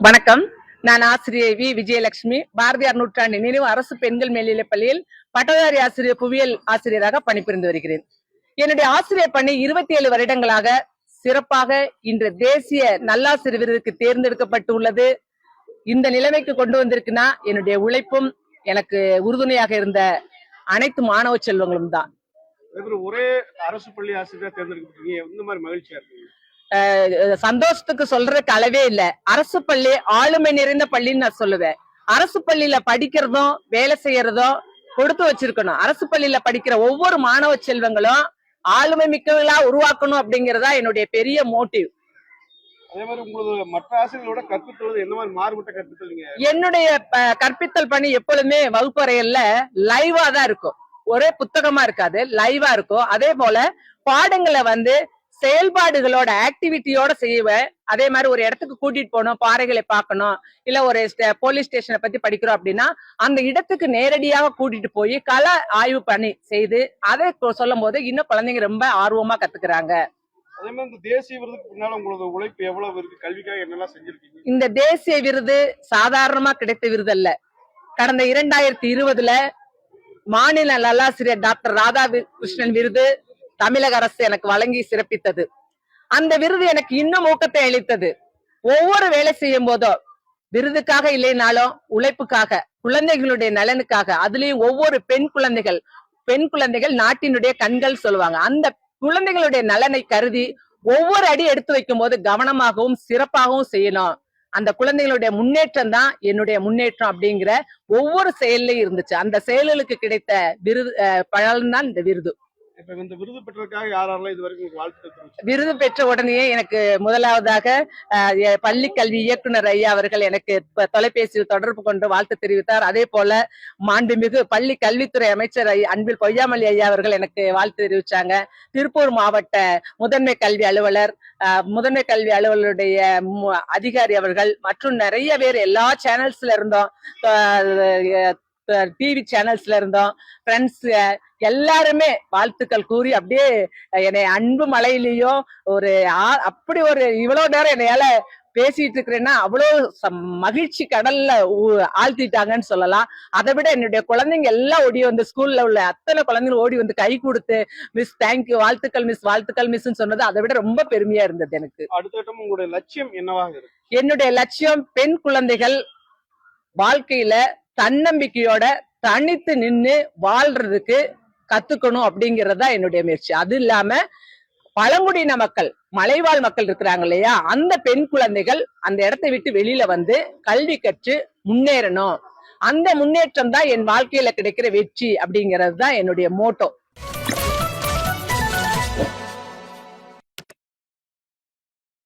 வணக்கம். நான் ஆசிரியை வி விஜயலட்சுமி, பாரதியார் நூற்றாண்டு நினைவு அரசு பெண்கள் மேல்நிலைப் பள்ளியில் பட்டதாரி ஆசிரியர் புவியியல் ஆசிரியராக பணிபுரிந்து வருகிறேன். என்னுடைய ஆசிரியர் பணி 27 வருடங்களாக சிறப்பாக இன்று தேசிய நல்லாசிரியர் விருதுக்கு தேர்ந்தெடுக்கப்பட்டு உள்ளது. இந்த நிலைமைக்கு கொண்டு வந்திருக்குன்னா என்னுடைய உழைப்பும் எனக்கு உறுதுணையாக இருந்த அனைத்து மாணவ செல்வங்களும் தான். ஒரே அரசு பள்ளி ஆசிரியர் தேர்ந்தெடுக்கப்பட்டீங்க, இந்த மாதிரி மகிழ்ச்சியா இருக்கு. சந்தோஷத்துக்கு சொல்றதுக்கு அளவே இல்ல. அரசு பள்ளி ஆளுமை நிறைந்த பள்ளின்னு நான் சொல்லுவேன். அரசு பள்ளியில படிக்கிறதும் வேலை செய்யறதும் கொடுத்து வச்சிருக்கணும். அரசு பள்ளியில படிக்கிற ஒவ்வொரு மாணவ செல்வங்களும் ஆளுமை மிக்கவங்களா உருவாக்கணும் அப்படிங்கறதா என்னுடைய பெரிய மோட்டிவ். அதே மாதிரி உங்களுக்கு மற்ற ஆசிரியர்களோட கற்பித்தல் என்ன மாதிரி மாறுபட்ட கற்பித்தல்? என்னுடைய கற்பித்தல் பணி எப்பொழுதுமே வகுப்பறையில லைவா தான் இருக்கும். ஒரே புத்தகமா இருக்காது, லைவா இருக்கும். அதே போல பாடங்களை செயல்பாடுகளோட ஆக்டிவிட்டியோட செய்வேன். அதே மாதிரி ஒரு இடத்துக்கு கூட்டிட்டு போகணும், பாறைகளை பார்க்கணும், இல்ல ஒரு போலீஸ் ஸ்டேஷனை பத்தி படிக்கிறோம் அப்படின்னா அந்த இடத்துக்கு நேரடியாக கூட்டிட்டு போய் கள ஆய்வு பண்ணி செய்து அதை சொல்லும் போது இன்னும் குழந்தைங்க ரொம்ப ஆர்வமா கத்துக்கிறாங்க. அதே மாதிரி இந்த தேசிய விருதுக்கு பின்னால உங்களோட உழைப்பு எவ்வளவு இருக்கு? கல்விக்காக என்னெல்லாம் செஞ்சிருக்கீங்க? இந்த தேசிய விருது சாதாரணமா கிடைத்த விருது அல்ல. கடந்த 2020 மாநில நல்லாசிரியர் டாக்டர் ராதாகிருஷ்ணன் விருது தமிழக அரசு எனக்கு வழங்கி சிறப்பித்தது. அந்த விருது எனக்கு இன்னும் ஊக்கத்தை அளித்தது. ஒவ்வொரு வேலை செய்யும் போதோ விருதுக்காக இல்லைனாலும் உழைப்புக்காக, குழந்தைகளுடைய நலனுக்காக, அதுலயும் ஒவ்வொரு பெண் குழந்தைகள் நாட்டினுடைய கண்கள் சொல்லுவாங்க. அந்த குழந்தைகளுடைய நலனை கருதி ஒவ்வொரு அடி எடுத்து வைக்கும் போது கவனமாகவும் சிறப்பாகவும் செய்யணும். அந்த குழந்தைகளுடைய முன்னேற்றம் தான் என்னுடைய முன்னேற்றம் அப்படிங்கிற ஒவ்வொரு செயல்லையும் இருந்துச்சு. அந்த செயல்களுக்கு கிடைத்த விருது பலன் தான் இந்த விருது. இந்த விருது பெற்றதுக்காக யாரெல்லாம் இது வரைக்கும் வாழ்த்து? விருது பெற்ற உடனே எனக்கு முதலாவதாக பள்ளி கல்வி இயக்குனர் ஐயா அவர்கள் எனக்கு தொலைபேசியில் தொடர்பு கொண்டு வாழ்த்து தெரிவித்தார். அதே போல மாண்புமிகு பள்ளி கல்வித்துறை அமைச்சர் அன்பில் பொய்யாமொழி ஐயா அவர்கள் எனக்கு வாழ்த்து தெரிவிச்சாங்க. திருப்பூர் மாவட்ட முதன்மை கல்வி அலுவலருடைய அதிகாரி அவர்கள் மற்றும் நிறைய பேர் எல்லா சேனல்ஸ்ல இருந்தோம், டிவி சேனல்ஸ்ல இருந்தோம், ஃப்ரெண்ட்ஸ் எல்லாருமே வாழ்த்துக்கள் கூறி அப்படியே என்னை அன்பு மலையிலயும் அப்படி இவ்வளவு நேரம் என்னையால பேசிட்டு இருக்கிறேன்னா அவ்வளவு மகிழ்ச்சி கடல்ல ஆழ்த்திட்டாங்கன்னு சொல்லலாம். அதை விட என்னுடைய குழந்தைங்க எல்லாம் ஓடி வந்து, ஸ்கூல்ல உள்ள அத்தனை குழந்தைங்க ஓடி வந்து கை கொடுத்து மிஸ் தேங்க்யூ, வாழ்த்துக்கள் மிஸ்ன்னு சொன்னது அதை விட ரொம்ப பெருமையா இருந்தது எனக்கு. அடுத்த உங்களுடைய லட்சியம் என்னவாக இருக்கு? என்னுடைய லட்சியம் பெண் குழந்தைகள் வாழ்க்கையில தன்னம்பிக்கையோட தனித்து நின்று வாழ்றதுக்கு கத்துக்கணும் அப்படிங்கறதா என்னுடைய முயற்சி. அது இல்லாம பழங்குடியின மக்கள், மலைவாழ் மக்கள் இருக்கிறாங்க இல்லையா, அந்த பெண் குழந்தைகள் அந்த இடத்தை விட்டு வெளியில வந்து கல்வி கற்று முன்னேறணும். அந்த முன்னேற்றம் தான் என் வாழ்க்கையில கிடைக்கிற வெற்றி அப்படிங்கிறது தான் என்னுடைய மோட்டோ.